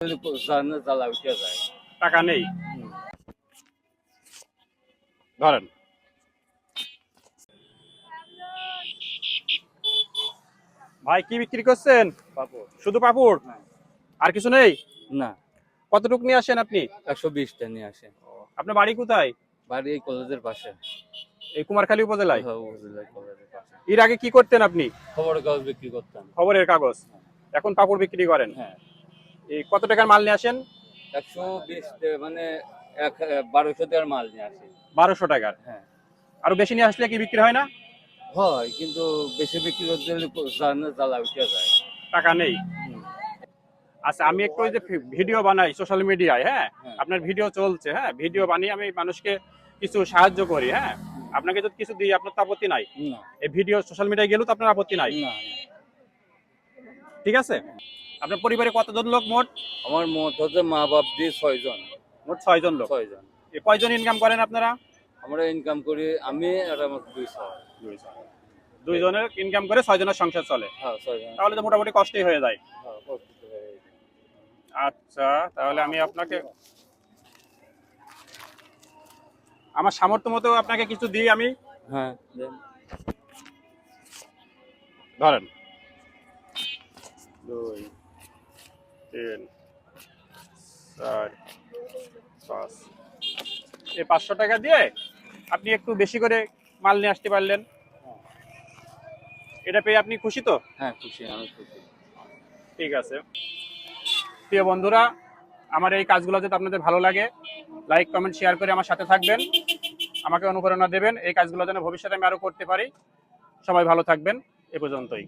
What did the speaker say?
জ্বালা উঠে যায়। টাকা নেই, ধরেন। ভাই কি বিক্রি করছেন? পাপড়। শুধু পাপড়, হ্যাঁ। আর কিছু নেই? না, কতটুক নিয়ে আসেন আপনি? 120টা নিয়ে আসে। আপনার বাড়ি কোথায়? বাড়ি এই কলেজের পাশে। এই কুমারখালী উপজেলায়? হ্যাঁ, উপজেলা কলেজের পাশে। এর আগে কি করতেন আপনি? খবরের কাগজ বিক্রি করতাম। খবরের কাগজ। এখন পাপড় বিক্রি করেন। হ্যাঁ, এই কত টাকার মাল নিয়ে আসেন? 120 মানে 1200 টাকার মাল নিয়ে আসে। 1200 টাকার। হ্যাঁ, আরো বেশি নিয়ে আসলে কি বিক্রি হয় না? হয় কিন্তু বেশি বিক্রি করতে হলে জ্বালা উঠে যায়। টাকা নেই। হুম, আচ্ছা, আমি একটু ওই যে ভিডিও বানাই সোশ্যাল মিডিয়ায়, হ্যাঁ, হ্যাঁ। আপনার ভিডিও চলছে, হ্যাঁ, ভিডিও বানিয়ে আমি মানুষকে কিছু সাহায্য করি, হ্যাঁ, আপনাকে যদি কিছু দিই আপনার তো আপত্তি নাই? না, এই ভিডিও সোশ্যাল মিডিয়ায় গেলেও তো আপনার আপত্তি নাই? না, ঠিক আছে। আপনার পরিবারে কতজন লোক মোট? আমার মোট হচ্ছে মা বাপ দিয়ে 6 জন। মোট 6 জন লোক। 6 জন। কয়জন ইনকাম করেন আপনারা? আমরা ইনকাম করি আমি আর আমার 2 জন। 2 জনের ইনকাম করে 6 জনের সংসার চলে। হ্যাঁ, 6 জন। তাহলে তো মোটামুটি কষ্টই হয়ে যায়। হ্যাঁ, কষ্ট হয়ে যায়। আচ্ছা, তাহলে আমি আপনাকে আমার সামর্থ্য মতো আপনাকে কিছু দিই আমি। হ্যাঁ, দেন। ধরেন, 2 3 4 5। এই 500 টাকা দিয়ে আপনি একটু বেশি করে মাল নিয়ে আসতে পারলেন। এটা পেয়ে আপনি খুশি তো? হ্যাঁ, খুশি, আমি খুশি। ঠিক আছে। প্রিয় বন্ধুরা, আমার এই কাজগুলো যদি আপনাদের ভালো লাগে, লাইক কমেন্ট শেয়ার করে আমার সাথে থাকবেন, আমাকে অনুপ্রেরণা দেবেন এই কাজগুলো যেন ভবিষ্যতে আমি আরো করতে পারি। সবাই ভালো থাকবেন। এ পর্যন্তই।